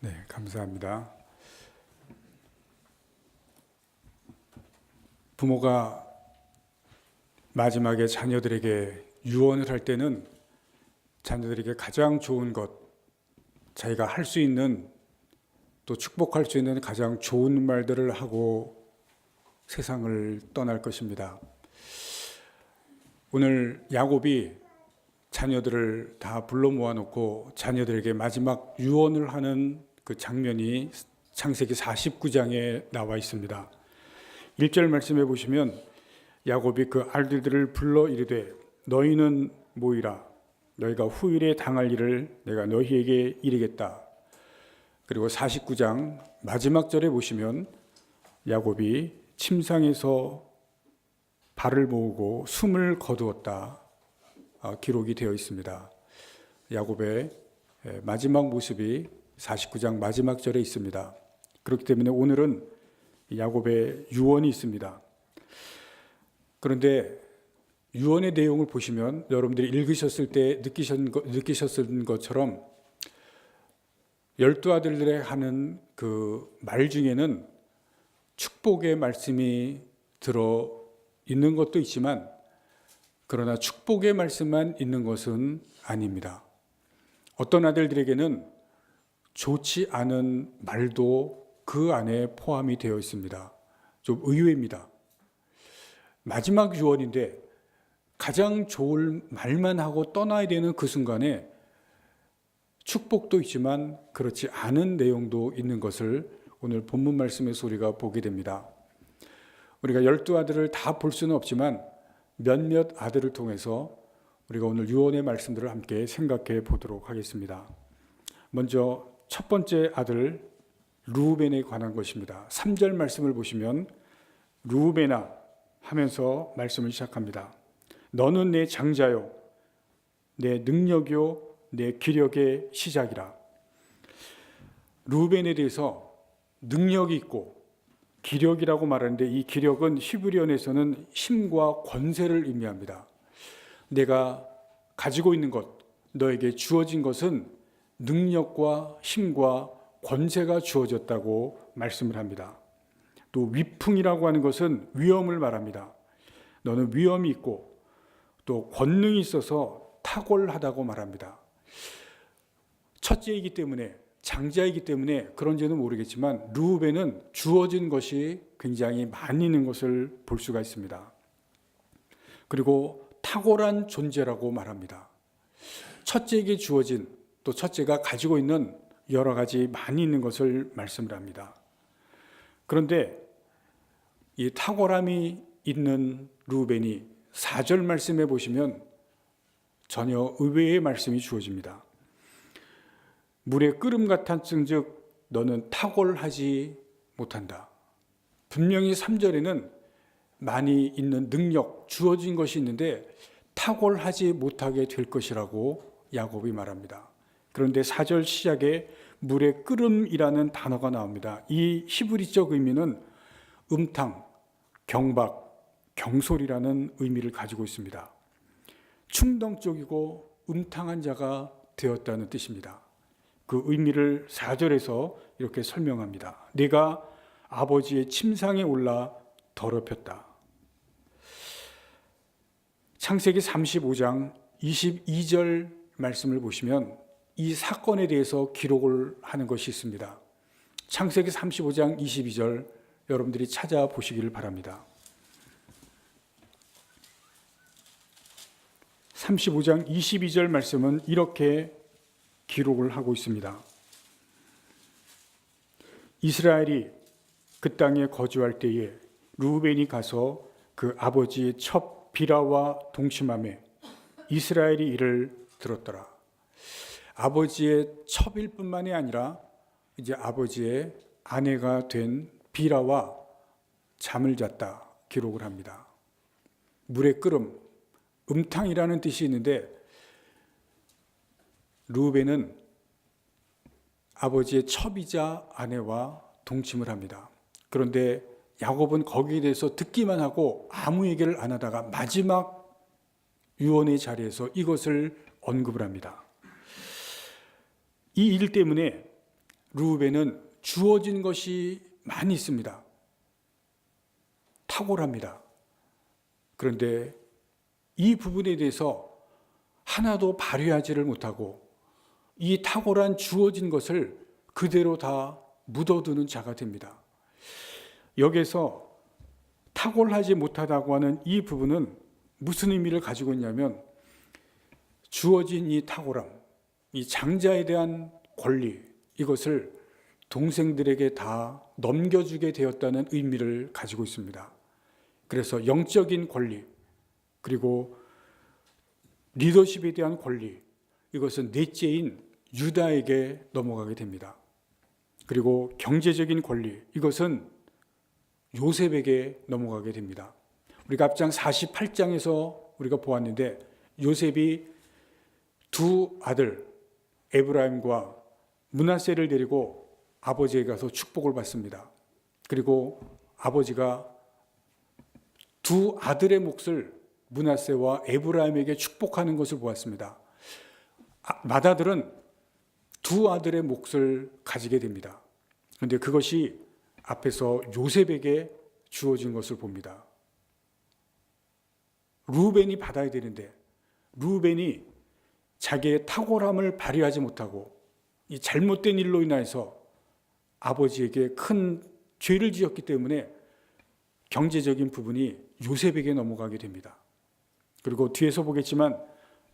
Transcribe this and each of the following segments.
네, 감사합니다. 부모가 마지막에 자녀들에게 유언을 할 때는 자녀들에게 가장 좋은 것, 자기가 할 수 있는 또 축복할 수 있는 가장 좋은 말들을 하고 세상을 떠날 것입니다. 오늘 야곱이 자녀들을 다 불러 모아놓고 자녀들에게 마지막 유언을 하는 그 장면이 창세기 49장에 나와 있습니다. 1절 말씀해 보시면 야곱이 그 아들들을 불러 이르되 너희는 모이라 너희가 후일에 당할 일을 내가 너희에게 이르겠다. 그리고 49장 마지막 절에 보시면 야곱이 침상에서 발을 모으고 숨을 거두었다 기록이 되어 있습니다. 야곱의 마지막 모습이 49장 마지막 절에 있습니다. 그렇기 때문에 오늘은 야곱의 유언이 있습니다. 그런데 유언의 내용을 보시면 여러분들이 읽으셨을 때 느끼셨을 것처럼 12아들들의 하는 그 말 중에는 축복의 말씀이 들어 있는 것도 있지만 그러나 축복의 말씀만 있는 것은 아닙니다. 어떤 아들들에게는 좋지 않은 말도 그 안에 포함이 되어 있습니다. 좀 의외입니다. 마지막 유언인데 가장 좋을 말만 하고 떠나야 되는 그 순간에 축복도 있지만 그렇지 않은 내용도 있는 것을 오늘 본문 말씀에서 우리가 보게 됩니다. 우리가 12아들을 다 볼 수는 없지만 몇몇 아들을 통해서 우리가 오늘 유언의 말씀들을 함께 생각해 보도록 하겠습니다. 먼저 첫 번째 아들 르우벤에 관한 것입니다. 3절 말씀을 보시면 르우벤아 하면서 말씀을 시작합니다. 너는 내 장자요 내 능력이요 내 기력의 시작이라. 르우벤에 대해서 능력이 있고 기력이라고 말하는데 이 기력은 히브리어에서는 힘과 권세를 의미합니다. 내가 가지고 있는 것, 너에게 주어진 것은 능력과 힘과 권세가 주어졌다고 말씀을 합니다. 또 위풍이라고 하는 것은 위엄을 말합니다. 너는 위엄이 있고 또 권능이 있어서 탁월하다고 말합니다. 첫째이기 때문에 장자이기 때문에 그런지는 모르겠지만 르우벤은 주어진 것이 굉장히 많이 있는 것을 볼 수가 있습니다. 그리고 탁월한 존재라고 말합니다. 첫째에게 주어진 또 첫째가 가지고 있는 여러 가지 많이 있는 것을 말씀을 합니다. 그런데 이 탁월함이 있는 르우벤이 4절 말씀에 보시면 전혀 의외의 말씀이 주어집니다. 물의 끓음 같았은즉 너는 탁월하지 못한다. 분명히 3절에는 많이 있는 능력, 주어진 것이 있는데 탁월하지 못하게 될 것이라고 야곱이 말합니다. 그런데 4절 시작에 물의 끓음이라는 단어가 나옵니다. 이 히브리적 의미는 음탕, 경박, 경솔이라는 의미를 가지고 있습니다. 충동적이고 음탕한 자가 되었다는 뜻입니다. 그 의미를 4절에서 이렇게 설명합니다. 네가 아버지의 침상에 올라 더럽혔다. 창세기 35장 22절 말씀을 보시면 이 사건에 대해서 기록을 하는 것이 있습니다. 창세기 35장 22절 여러분들이 찾아보시기를 바랍니다. 35장 22절 말씀은 이렇게 기록을 하고 있습니다. 이스라엘이 그 땅에 거주할 때에 르우벤이 가서 그 아버지의 첩 비라와 동침하매 이스라엘이 이를 들었더라. 아버지의 첩일 뿐만이 아니라 이제 아버지의 아내가 된 비라와 잠을 잤다 기록을 합니다. 물의 끓음, 음탕이라는 뜻이 있는데 르우벤은 아버지의 첩이자 아내와 동침을 합니다. 그런데 야곱은 거기에 대해서 듣기만 하고 아무 얘기를 안 하다가 마지막 유언의 자리에서 이것을 언급을 합니다. 이 일 때문에 르우벤은 주어진 것이 많이 있습니다. 탁월합니다. 그런데 이 부분에 대해서 하나도 발휘하지를 못하고 이 탁월한 주어진 것을 그대로 다 묻어두는 자가 됩니다. 여기서 탁월하지 못하다고 하는 이 부분은 무슨 의미를 가지고 있냐면 주어진 이 탁월함, 이 장자에 대한 권리, 이것을 동생들에게 다 넘겨주게 되었다는 의미를 가지고 있습니다. 그래서 영적인 권리, 그리고 리더십에 대한 권리, 이것은 넷째인 유다에게 넘어가게 됩니다. 그리고 경제적인 권리, 이것은 요셉에게 넘어가게 됩니다. 우리가 앞장 48장에서 우리가 보았는데 요셉이 두 아들 에브라임과 므낫세를 데리고 아버지에게 가서 축복을 받습니다. 그리고 아버지가 두 아들의 몫을 므낫세와 에브라임에게 축복하는 것을 보았습니다. 맏아들은 두 아들의 몫을 가지게 됩니다. 그런데 그것이 앞에서 요셉에게 주어진 것을 봅니다. 르우벤이 받아야 되는데 르우벤이 자기의 탁월함을 발휘하지 못하고 이 잘못된 일로 인해서 아버지에게 큰 죄를 지었기 때문에 경제적인 부분이 요셉에게 넘어가게 됩니다. 그리고 뒤에서 보겠지만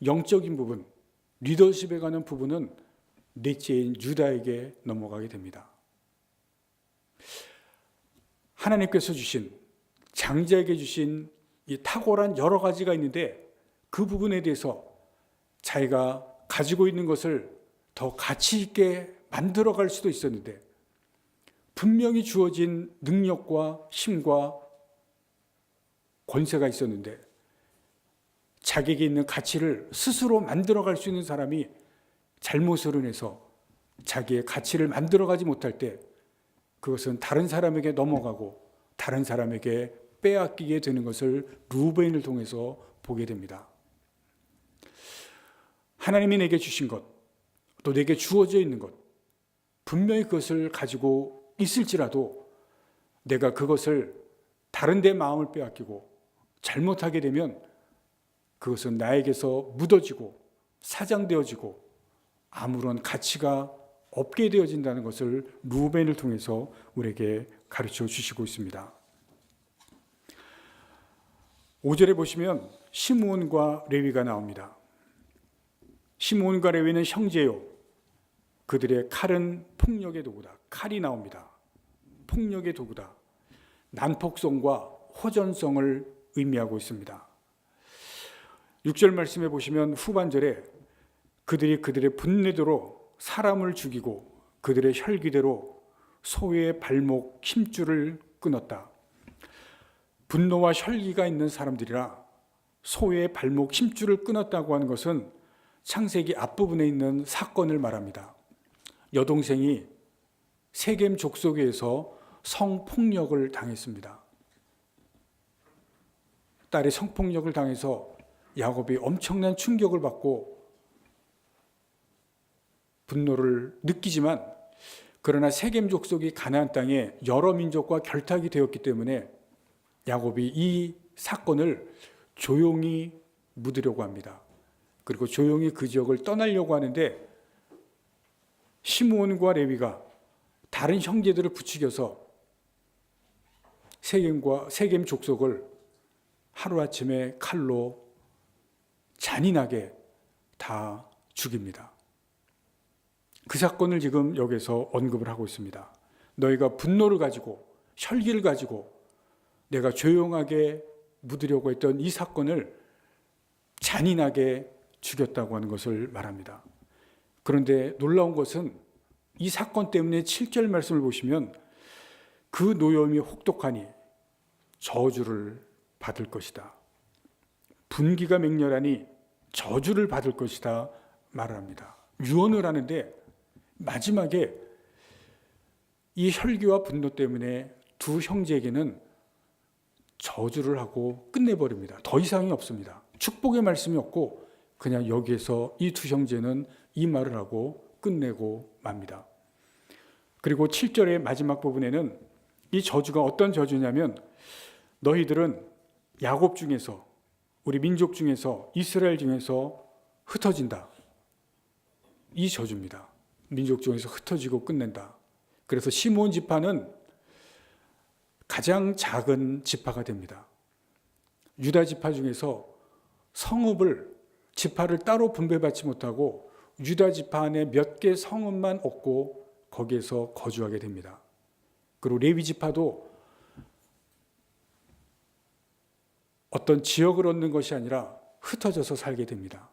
영적인 부분, 리더십에 관한 부분은 넷째인 유다에게 넘어가게 됩니다. 하나님께서 주신, 장자에게 주신 이 탁월한 여러 가지가 있는데 그 부분에 대해서 자기가 가지고 있는 것을 더 가치 있게 만들어갈 수도 있었는데 분명히 주어진 능력과 힘과 권세가 있었는데 자기에게 있는 가치를 스스로 만들어갈 수 있는 사람이 잘못으로 인해서 자기의 가치를 만들어가지 못할 때 그것은 다른 사람에게 넘어가고 다른 사람에게 빼앗기게 되는 것을 르우벤을 통해서 보게 됩니다. 하나님이 내게 주신 것, 또 내게 주어져 있는 것, 분명히 그것을 가지고 있을지라도 내가 그것을 다른 데 마음을 빼앗기고 잘못하게 되면 그것은 나에게서 묻어지고 사장되어지고 아무런 가치가 없게 되어진다는 것을 르우벤을 통해서 우리에게 가르쳐 주시고 있습니다. 5절에 보시면 시므온과 레위가 나옵니다. 시므온과 레위는 형제요, 그들의 칼은 폭력의 도구다. 칼이 나옵니다. 폭력의 도구다. 난폭성과 호전성을 의미하고 있습니다. 6절 말씀에 보시면 후반절에 그들이 그들의 분내대로 사람을 죽이고 그들의 혈기대로 소의 발목 힘줄을 끊었다. 분노와 혈기가 있는 사람들이라 소의 발목 힘줄을 끊었다고 하는 것은 창세기 앞부분에 있는 사건을 말합니다. 여동생이 세겜 족속에서 성폭력을 당했습니다. 딸이 성폭력을 당해서 야곱이 엄청난 충격을 받고 분노를 느끼지만 그러나 세겜 족속이 가나안 땅에 여러 민족과 결탁이 되었기 때문에 야곱이 이 사건을 조용히 묻으려고 합니다. 그리고 조용히 그 지역을 떠나려고 하는데 시므온과 레위가 다른 형제들을 부추겨서 세겜 족속을 하루아침에 칼로 잔인하게 다 죽입니다. 그 사건을 지금 여기서 언급을 하고 있습니다. 너희가 분노를 가지고 혈기를 가지고 내가 조용하게 묻으려고 했던 이 사건을 잔인하게 죽였다고 하는 것을 말합니다. 그런데 놀라운 것은 이 사건 때문에 7절 말씀을 보시면 그 노염이 혹독하니 저주를 받을 것이다. 분기가 맹렬하니 저주를 받을 것이다 말합니다. 유언을 하는데 마지막에 이 혈기와 분노 때문에 두 형제에게는 저주를 하고 끝내버립니다. 더 이상이 없습니다. 축복의 말씀이 없고 그냥 여기에서 이 두 형제는 이 말을 하고 끝내고 맙니다. 그리고 7절의 마지막 부분에는 이 저주가 어떤 저주냐면 너희들은 야곱 중에서, 우리 민족 중에서, 이스라엘 중에서 흩어진다. 이 저주입니다. 민족 중에서 흩어지고 끝낸다. 그래서 시므온 지파는 가장 작은 지파가 됩니다. 유다 지파 중에서 성읍을, 지파를 따로 분배받지 못하고 유다 지파 안에 몇 개 성읍만 얻고 거기에서 거주하게 됩니다. 그리고 레위 지파도 어떤 지역을 얻는 것이 아니라 흩어져서 살게 됩니다.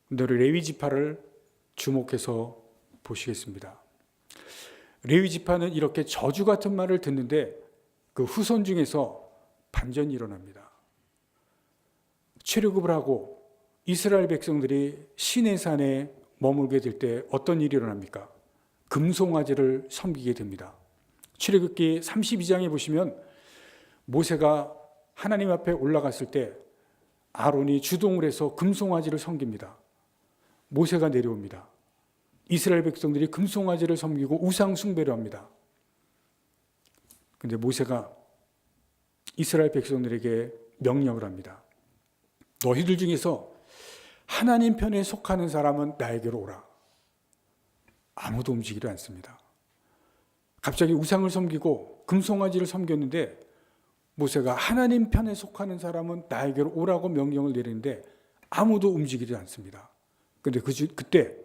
근데 레위 지파를 주목해서 보시겠습니다. 레위 지파는 이렇게 저주 같은 말을 듣는데 그 후손 중에서 반전이 일어납니다. 출애굽을 하고 이스라엘 백성들이 시내산에 머물게 될 때 어떤 일이 일어납니까? 금송아지를 섬기게 됩니다. 출애굽기 32장에 보시면 모세가 하나님 앞에 올라갔을 때 아론이 주동을 해서 금송아지를 섬깁니다. 모세가 내려옵니다. 이스라엘 백성들이 금송아지를 섬기고 우상 숭배를 합니다. 그런데 모세가 이스라엘 백성들에게 명령을 합니다. 너희들 중에서 하나님 편에 속하는 사람은 나에게로 오라. 아무도 움직이지 않습니다. 갑자기 우상을 섬기고 금송아지를 섬겼는데 모세가 하나님 편에 속하는 사람은 나에게로 오라고 명령을 내리는데 아무도 움직이지 않습니다. 그런데 그때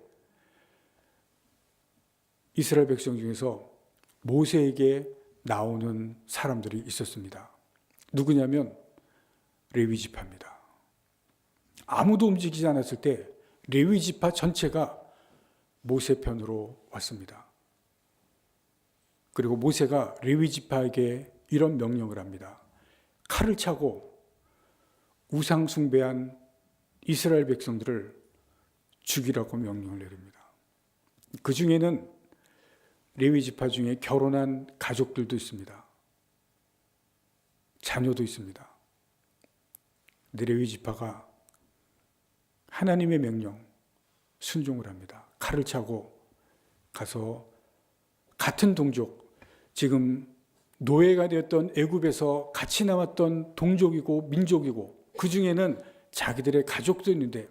이스라엘 백성 중에서 모세에게 나오는 사람들이 있었습니다. 누구냐면 레위 지파입니다. 아무도 움직이지 않았을 때 레위 지파 전체가 모세 편으로 왔습니다. 그리고 모세가 레위 지파에게 이런 명령을 합니다. 칼을 차고 우상 숭배한 이스라엘 백성들을 죽이라고 명령을 내립니다. 그 중에는 레위 지파 중에 결혼한 가족들도 있습니다. 자녀도 있습니다. 근데 레위 지파가 하나님의 명령 순종을 합니다. 칼을 차고 가서 같은 동족, 지금 노예가 되었던 애굽에서 같이 남았던 동족이고 민족이고 그 중에는 자기들의 가족도 있는데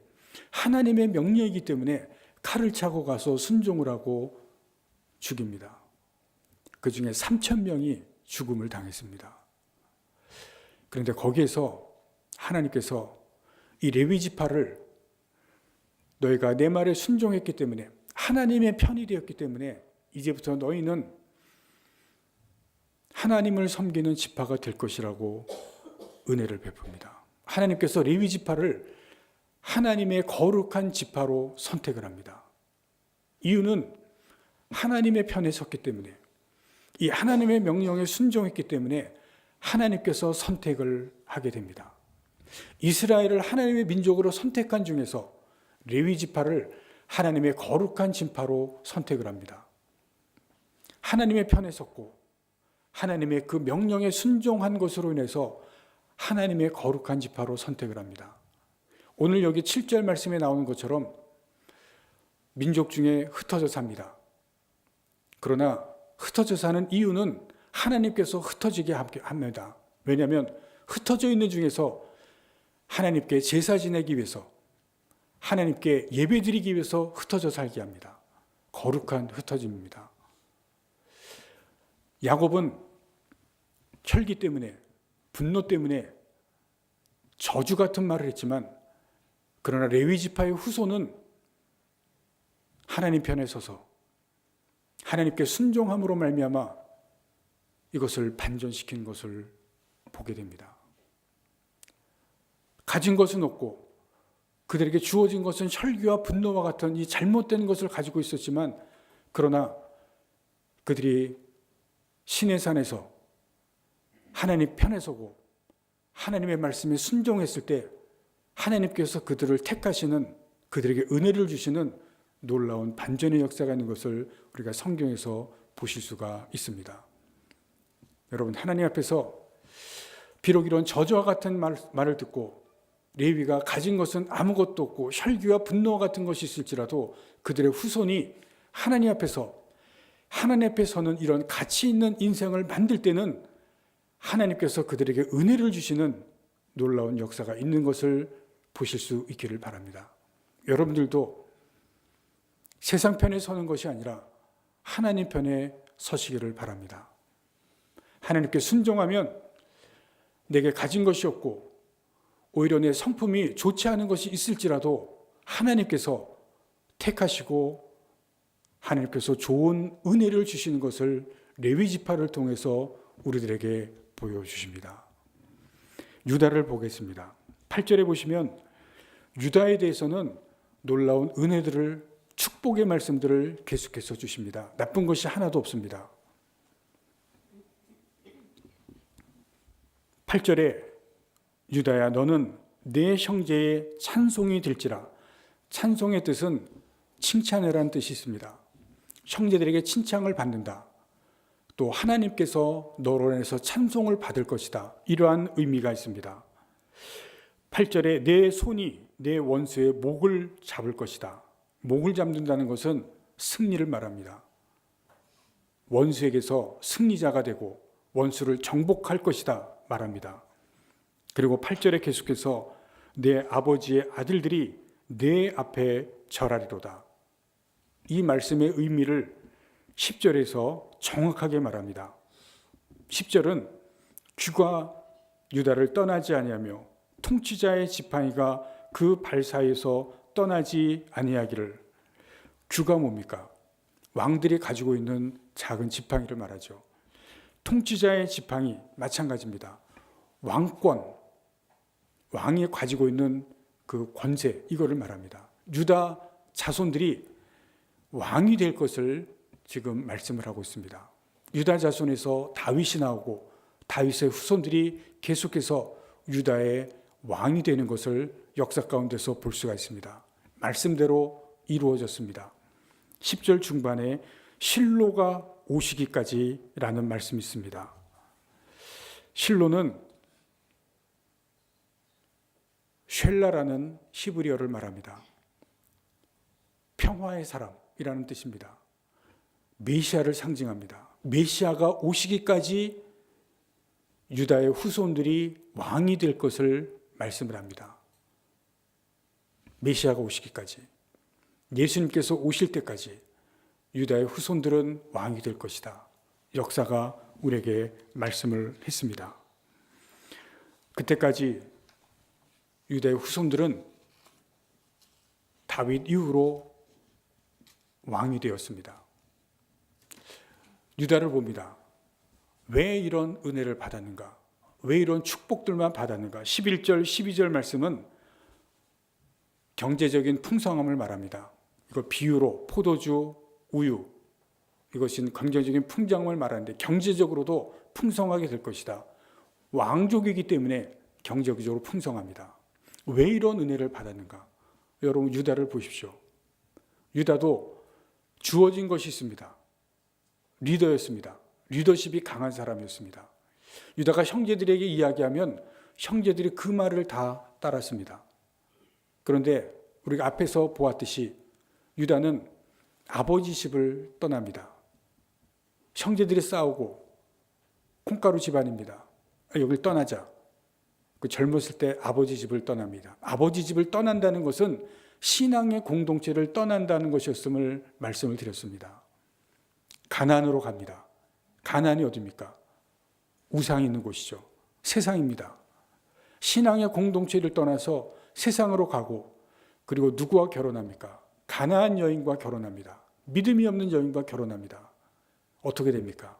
하나님의 명령이기 때문에 칼을 차고 가서 순종을 하고 죽입니다. 그 중에 3,000명이 죽음을 당했습니다. 그런데 거기에서 하나님께서 이 레위 지파를 너희가 내 말에 순종했기 때문에 하나님의 편이 되었기 때문에 이제부터 너희는 하나님을 섬기는 지파가 될 것이라고 은혜를 베풉니다. 하나님께서 레위 지파를 하나님의 거룩한 지파로 선택을 합니다. 이유는 하나님의 편에 섰기 때문에, 이 하나님의 명령에 순종했기 때문에 하나님께서 선택을 하게 됩니다. 이스라엘을 하나님의 민족으로 선택한 중에서 레위 지파를 하나님의 거룩한 지파로 선택을 합니다. 하나님의 편에 섰고 하나님의 그 명령에 순종한 것으로 인해서 하나님의 거룩한 지파로 선택을 합니다. 오늘 여기 7절 말씀에 나오는 것처럼 민족 중에 흩어져 삽니다. 그러나 흩어져 사는 이유는 하나님께서 흩어지게 합니다. 왜냐하면 흩어져 있는 중에서 하나님께 제사 지내기 위해서, 하나님께 예배드리기 위해서 흩어져 살게 합니다. 거룩한 흩어짐입니다. 야곱은 혈기 때문에, 분노 때문에 저주 같은 말을 했지만, 그러나 레위 지파의 후손은 하나님 편에 서서 하나님께 순종함으로 말미암아 이것을 반전시킨 것을 보게 됩니다. 가진 것은 없고 그들에게 주어진 것은 혈기와 분노와 같은 이 잘못된 것을 가지고 있었지만, 그러나 그들이 시내산에서 하나님 편에 서고 하나님의 말씀에 순종했을 때 하나님께서 그들을 택하시는, 그들에게 은혜를 주시는 놀라운 반전의 역사가 있는 것을 우리가 성경에서 보실 수가 있습니다. 여러분, 하나님 앞에서 비록 이런 저주와 같은 말을 듣고 레위가 가진 것은 아무것도 없고 혈기와 분노와 같은 것이 있을지라도 그들의 후손이 하나님 앞에서 하나님 앞에 서는 이런 가치 있는 인생을 만들 때는 하나님께서 그들에게 은혜를 주시는 놀라운 역사가 있는 것을 보실 수 있기를 바랍니다. 여러분들도 세상 편에 서는 것이 아니라 하나님 편에 서시기를 바랍니다. 하나님께 순종하면 내게 가진 것이 없고 오히려 내 성품이 좋지 않은 것이 있을지라도 하나님께서 택하시고 하나님께서 좋은 은혜를 주시는 것을 레위 지파를 통해서 우리들에게 보여주십니다. 유다를 보겠습니다. 8절에 보시면 유다에 대해서는 놀라운 은혜들을, 축복의 말씀들을 계속해서 주십니다. 나쁜 것이 하나도 없습니다. 8절에 유다야 너는 내 형제의 찬송이 될지라. 찬송의 뜻은 칭찬이라는 뜻이 있습니다. 형제들에게 칭찬을 받는다. 또 하나님께서 너로 인해서 찬송을 받을 것이다. 이러한 의미가 있습니다. 8절에 내 손이 내 원수의 목을 잡을 것이다. 목을 잡는다는 것은 승리를 말합니다. 원수에게서 승리자가 되고 원수를 정복할 것이다 말합니다. 그리고 8절에 계속해서 내 아버지의 아들들이 내 앞에 절하리로다. 이 말씀의 의미를 10절에서 정확하게 말합니다. 10절은 귀가 유다를 떠나지 아니하며 통치자의 지팡이가 그 발 사이에서 떠나지 아니하기를. 귀가 뭡니까? 왕들이 가지고 있는 작은 지팡이를 말하죠. 통치자의 지팡이 마찬가지입니다. 왕권, 왕이 가지고 있는 그 권세, 이거를 말합니다. 유다 자손들이 왕이 될 것을 지금 말씀을 하고 있습니다. 유다 자손에서 다윗이 나오고 다윗의 후손들이 계속해서 유다의 왕이 되는 것을 역사 가운데서 볼 수가 있습니다. 말씀대로 이루어졌습니다. 10절 중반에 실로가 오시기까지라는 말씀이 있습니다. 실로는 쉘라라는 히브리어를 말합니다. 평화의 사람이라는 뜻입니다. 메시아를 상징합니다. 메시아가 오시기까지 유다의 후손들이 왕이 될 것을 말씀을 합니다. 메시아가 오시기까지, 예수님께서 오실 때까지 유다의 후손들은 왕이 될 것이다. 역사가 우리에게 말씀을 했습니다. 그때까지 유다의 후손들은 다윗 이후로 왕이 되었습니다. 유다를 봅니다. 왜 이런 은혜를 받았는가? 왜 이런 축복들만 받았는가? 11절, 12절 말씀은 경제적인 풍성함을 말합니다. 이거 비유로 포도주, 우유, 이것은 경제적인 풍성함을 말하는데 경제적으로도 풍성하게 될 것이다. 왕족이기 때문에 경제적으로 풍성합니다. 왜 이런 은혜를 받았는가? 여러분 유다를 보십시오. 유다도 주어진 것이 있습니다. 리더였습니다. 리더십이 강한 사람이었습니다. 유다가 형제들에게 이야기하면 형제들이 그 말을 다 따랐습니다. 그런데 우리가 앞에서 보았듯이 유다는 아버지 집을 떠납니다. 형제들이 싸우고 콩가루 집안입니다. 여길 떠나자. 그 젊었을 때 아버지 집을 떠납니다. 아버지 집을 떠난다는 것은 신앙의 공동체를 떠난다는 것이었음을 말씀을 드렸습니다. 가나안으로 갑니다. 가나안이 어디입니까? 우상이 있는 곳이죠. 세상입니다. 신앙의 공동체를 떠나서 세상으로 가고 그리고 누구와 결혼합니까? 가나안 여인과 결혼합니다. 믿음이 없는 여인과 결혼합니다. 어떻게 됩니까?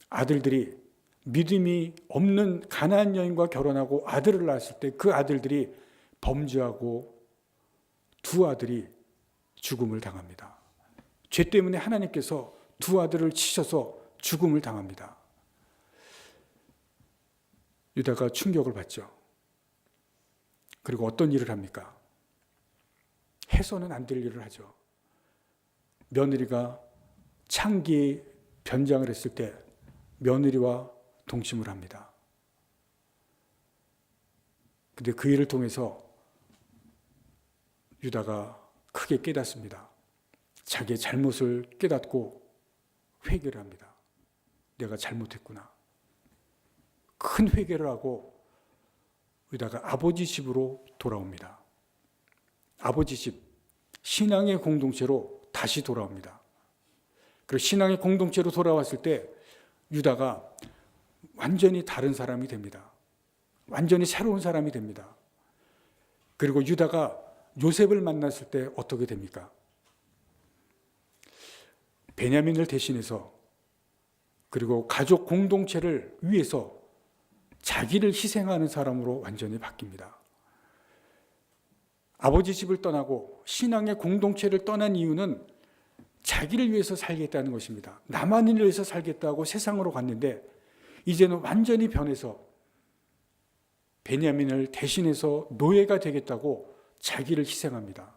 아들들이 믿음이 없는 가나안 여인과 결혼하고 아들을 낳았을 때 그 아들들이 범죄하고 두 아들이 죽음을 당합니다. 죄 때문에 하나님께서 두 아들을 치셔서 죽음을 당합니다. 유다가 충격을 받죠. 그리고 어떤 일을 합니까? 해서는 안 될 일을 하죠. 며느리가 창기에 변장을 했을 때 며느리와 동침을 합니다. 근데 그 일을 통해서 유다가 크게 깨닫습니다. 자기의 잘못을 깨닫고 회개를 합니다. 내가 잘못했구나. 큰 회개를 하고 유다가 아버지 집으로 돌아옵니다. 아버지 집, 신앙의 공동체로 다시 돌아옵니다. 그리고 신앙의 공동체로 돌아왔을 때 유다가 완전히 다른 사람이 됩니다. 완전히 새로운 사람이 됩니다. 그리고 유다가 요셉을 만났을 때 어떻게 됩니까? 베냐민을 대신해서 그리고 가족 공동체를 위해서 자기를 희생하는 사람으로 완전히 바뀝니다. 아버지 집을 떠나고 신앙의 공동체를 떠난 이유는 자기를 위해서 살겠다는 것입니다. 나만을 위해서 살겠다고 세상으로 갔는데 이제는 완전히 변해서 베냐민을 대신해서 노예가 되겠다고 자기를 희생합니다.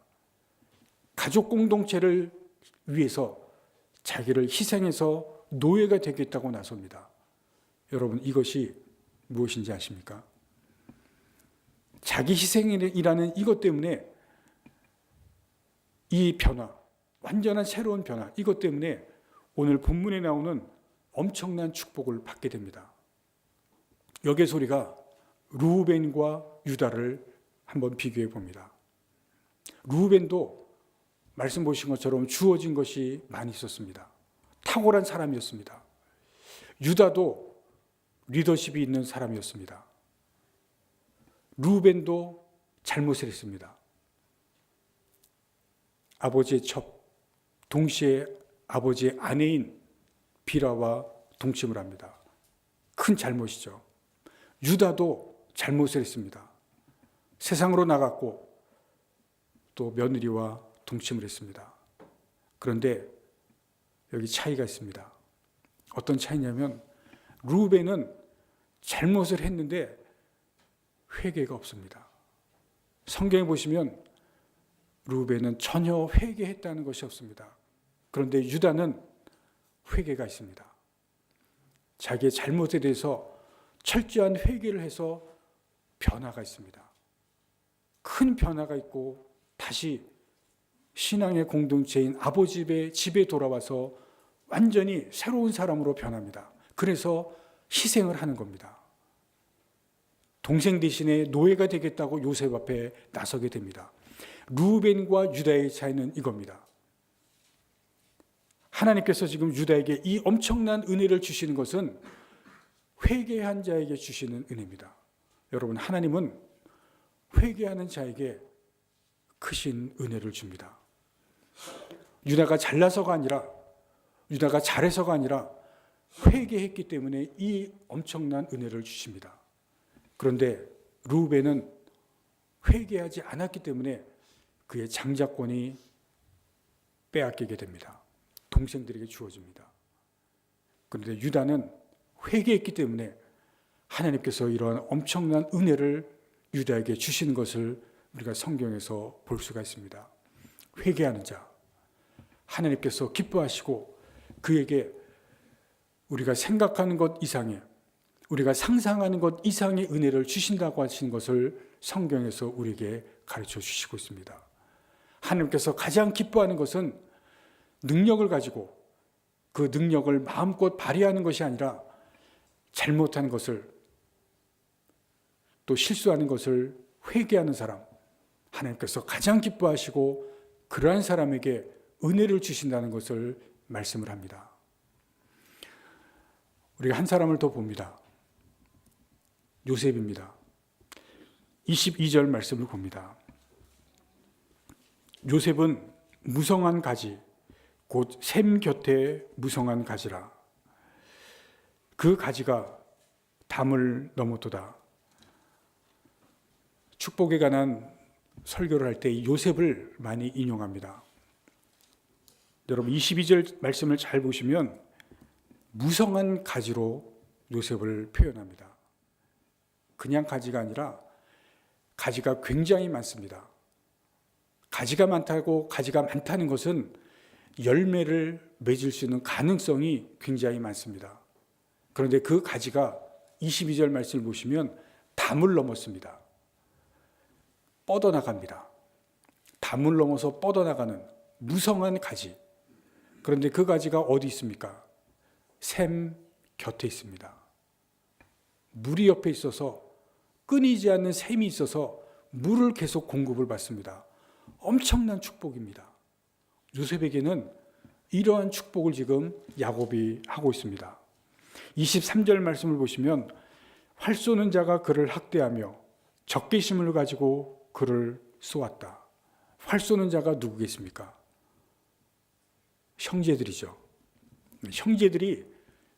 가족 공동체를 위해서 자기를 희생해서 노예가 되겠다고 나섭니다. 여러분, 이것이 무엇인지 아십니까? 자기 희생이라는 이것 때문에 이 변화, 완전한 새로운 변화, 이것 때문에 오늘 본문에 나오는 엄청난 축복을 받게 됩니다. 여기에 소리가 르우벤과 유다를 한번 비교해 봅니다. 르우벤도 말씀 보신 것처럼 주어진 것이 많이 있었습니다. 탁월한 사람이었습니다. 유다도 리더십이 있는 사람이었습니다. 르우벤도 잘못을 했습니다. 아버지의 첩, 동시에 아버지의 아내인 비라와 동침을 합니다. 큰 잘못이죠. 유다도 잘못을 했습니다. 세상으로 나갔고 또 며느리와 동침을 했습니다. 그런데 여기 차이가 있습니다. 어떤 차이냐면 르우벤은 잘못을 했는데 회개가 없습니다. 성경에 보시면 르우벤은 전혀 회개했다는 것이 없습니다. 그런데 유다는 회개가 있습니다. 자기의 잘못에 대해서 철저한 회개를 해서 변화가 있습니다. 큰 변화가 있고 다시 신앙의 공동체인 아버지 집에 돌아와서 완전히 새로운 사람으로 변합니다. 그래서 희생을 하는 겁니다. 동생 대신에 노예가 되겠다고 요셉 앞에 나서게 됩니다. 르우벤과 유다의 차이는 이겁니다. 하나님께서 지금 유다에게 이 엄청난 은혜를 주시는 것은 회개한 자에게 주시는 은혜입니다. 여러분, 하나님은 회개하는 자에게 크신 은혜를 줍니다. 유다가 잘나서가 아니라, 유다가 잘해서가 아니라 회개했기 때문에 이 엄청난 은혜를 주십니다. 그런데 르우벤은 회개하지 않았기 때문에 그의 장자권이 빼앗기게 됩니다. 동생들에게 주어집니다. 그런데 유다는 회개했기 때문에 하나님께서 이러한 엄청난 은혜를 유다에게 주시는 것을 우리가 성경에서 볼 수가 있습니다. 회개하는 자, 하나님께서 기뻐하시고 그에게 우리가 생각하는 것 이상의, 우리가 상상하는 것 이상의 은혜를 주신다고 하시는 것을 성경에서 우리에게 가르쳐 주시고 있습니다. 하나님께서 가장 기뻐하는 것은 능력을 가지고 그 능력을 마음껏 발휘하는 것이 아니라 잘못한 것을, 또 실수하는 것을 회개하는 사람, 하나님께서 가장 기뻐하시고 그러한 사람에게 은혜를 주신다는 것을 말씀을 합니다. 우리가 한 사람을 더 봅니다. 요셉입니다. 22절 말씀을 봅니다. 요셉은 무성한 가지, 곧 샘 곁에 무성한 가지라. 그 가지가 담을 넘었도다. 축복에 관한 설교를 할 때 요셉을 많이 인용합니다. 여러분, 22절 말씀을 잘 보시면 무성한 가지로 요셉을 표현합니다. 그냥 가지가 아니라 가지가 굉장히 많습니다. 가지가 많다고, 가지가 많다는 것은 열매를 맺을 수 있는 가능성이 굉장히 많습니다. 그런데 그 가지가 22절 말씀을 보시면 담을 넘었습니다. 뻗어나갑니다. 담을 넘어서 뻗어나가는, 무성한 가지. 그런데 그 가지가 어디 있습니까? 샘 곁에 있습니다. 물이 옆에 있어서 끊이지 않는 샘이 있어서 물을 계속 공급을 받습니다. 엄청난 축복입니다. 요셉에게는 이러한 축복을 지금 야곱이 하고 있습니다. 23절 말씀을 보시면 활 쏘는 자가 그를 학대하며 적개심을 가지고 그를 쏘았다. 활 쏘는 자가 누구겠습니까? 형제들이죠. 형제들이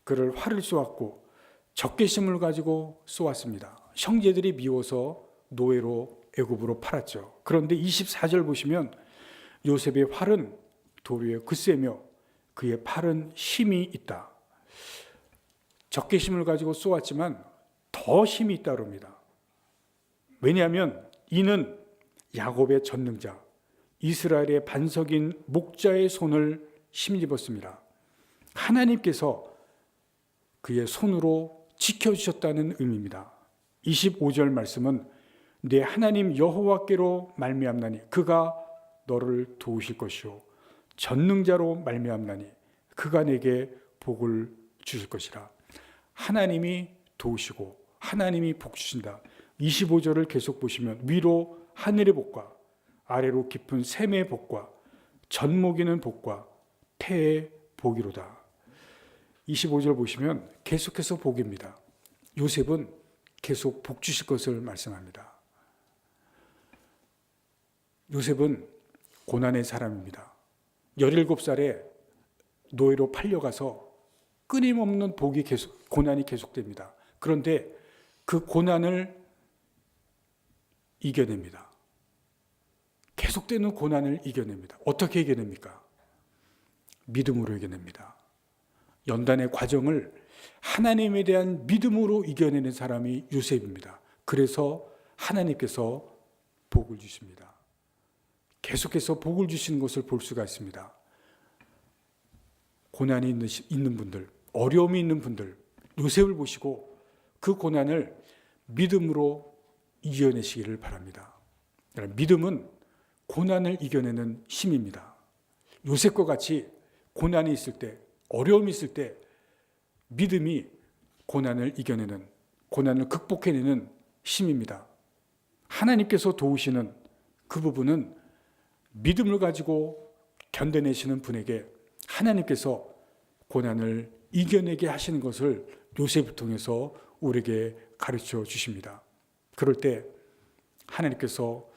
그를 활을 쏘았고 적개심을 가지고 쏘았습니다. 형제들이 미워서 노예로 애굽으로 팔았죠. 그런데 24절 보시면 요셉의 활은 돌 위에 굳세며 그의 팔은 힘이 있다. 적개심을 가지고 쏘았지만 더 힘이 있다 그럽니다. 왜냐하면 이는 야곱의 전능자, 이스라엘의 반석인 목자의 손을 힘입었습니다. 하나님께서 그의 손으로 지켜주셨다는 의미입니다. 25절 말씀은 내 하나님 여호와께로 말미암나니 그가 너를 도우실 것이요 전능자로 말미암나니 그가 내게 복을 주실 것이라. 하나님이 도우시고 하나님이 복 주신다. 25절을 계속 보시면 위로 하늘의 복과 아래로 깊은 샘의 복과 젖먹이는 복과 태의 복이로다. 25절 보시면 계속해서 복입니다. 요셉은 계속 복 주실 것을 말씀합니다. 요셉은 고난의 사람입니다. 17살에 노예로 팔려가서 끊임없는 고난이 계속됩니다. 그런데 그 고난을 이겨냅니다. 계속되는 고난을 이겨냅니다. 어떻게 이겨냅니까? 믿음으로 이겨냅니다. 연단의 과정을 하나님에 대한 믿음으로 이겨내는 사람이 요셉입니다. 그래서 하나님께서 복을 주십니다. 계속해서 복을 주시는 것을 볼 수가 있습니다. 고난이 있는 분들, 어려움이 있는 분들, 요셉을 보시고 그 고난을 믿음으로 이겨내시기를 바랍니다. 믿음은 고난을 이겨내는 힘입니다. 요셉과 같이 고난이 있을 때, 어려움이 있을 때 믿음이 고난을 이겨내는, 고난을 극복해내는 힘입니다. 하나님께서 도우시는 그 부분은 믿음을 가지고 견뎌내시는 분에게 하나님께서 고난을 이겨내게 하시는 것을 요셉을 통해서 우리에게 가르쳐 주십니다. 그럴 때 하나님께서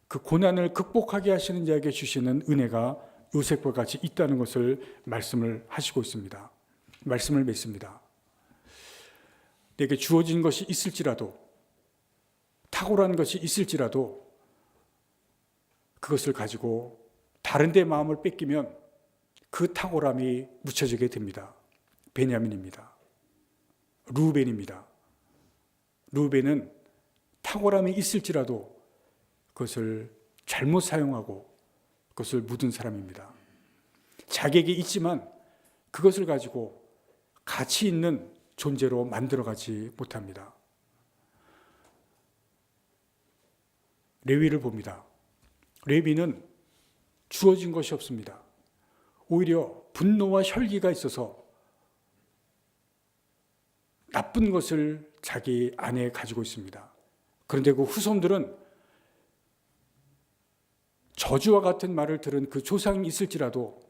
그 고난을 극복하게 하시는 자에게 주시는 은혜가 요셉과 같이 있다는 것을 말씀을 하시고 있습니다. 말씀을 맺습니다. 내게 주어진 것이 있을지라도, 탁월한 것이 있을지라도 그것을 가지고 다른 데 마음을 뺏기면 그 탁월함이 묻혀지게 됩니다. 베냐민입니다. 루벤입니다. 루벤은 탁월함이 있을지라도 그것을 잘못 사용하고 그것을 묻은 사람입니다. 자격이 있지만 그것을 가지고 가치 있는 존재로 만들어가지 못합니다. 레위를 봅니다. 레위는 주어진 것이 없습니다. 오히려 분노와 혈기가 있어서 나쁜 것을 자기 안에 가지고 있습니다. 그런데 그 후손들은 저주와 같은 말을 들은 그 조상이 있을지라도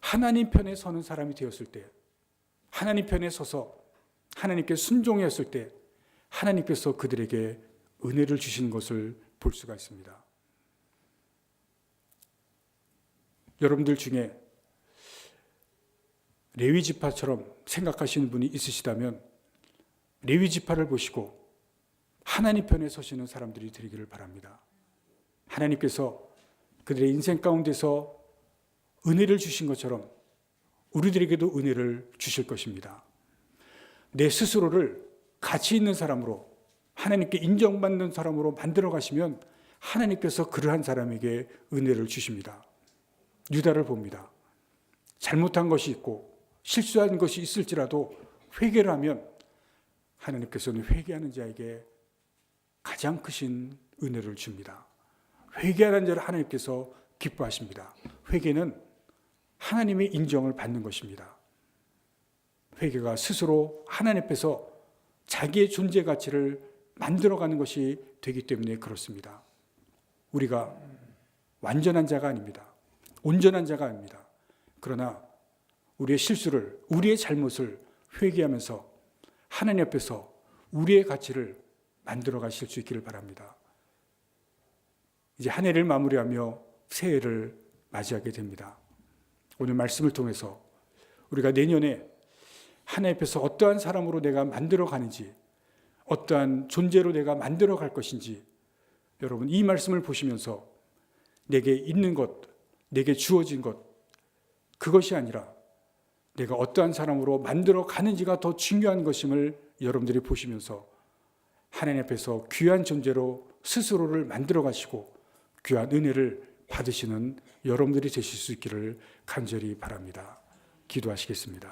하나님 편에 서는 사람이 되었을 때, 하나님 편에 서서 하나님께 순종했을 때 하나님께서 그들에게 은혜를 주시는 것을 볼 수가 있습니다. 여러분들 중에 레위 지파처럼 생각하시는 분이 있으시다면 레위 지파를 보시고 하나님 편에 서시는 사람들이 되기를 바랍니다. 하나님께서 그들의 인생 가운데서 은혜를 주신 것처럼 우리들에게도 은혜를 주실 것입니다. 내 스스로를 가치 있는 사람으로, 하나님께 인정받는 사람으로 만들어 가시면 하나님께서 그러한 사람에게 은혜를 주십니다. 유다를 봅니다. 잘못한 것이 있고 실수한 것이 있을지라도 회개를 하면 하나님께서는 회개하는 자에게 가장 크신 은혜를 줍니다. 회개하는 자를 하나님께서 기뻐하십니다. 회개는 하나님의 인정을 받는 것입니다. 회개가 스스로 하나님 앞에서 자기의 존재 가치를 만들어가는 것이 되기 때문에 그렇습니다. 우리가 완전한 자가 아닙니다. 온전한 자가 아닙니다. 그러나 우리의 실수를, 우리의 잘못을 회개하면서 하나님 앞에서 우리의 가치를 만들어 가실 수 있기를 바랍니다. 이제 한 해를 마무리하며 새해를 맞이하게 됩니다. 오늘 말씀을 통해서 우리가 내년에 하나님 앞에서 어떠한 사람으로 내가 만들어 가는지, 어떠한 존재로 내가 만들어 갈 것인지, 여러분 이 말씀을 보시면서 내게 있는 것, 내게 주어진 것, 그것이 아니라 내가 어떠한 사람으로 만들어 가는지가 더 중요한 것임을 여러분들이 보시면서 하나님 앞에서 귀한 존재로 스스로를 만들어 가시고 귀한 은혜를 받으시는 여러분들이 되실 수 있기를 간절히 바랍니다. 기도하시겠습니다.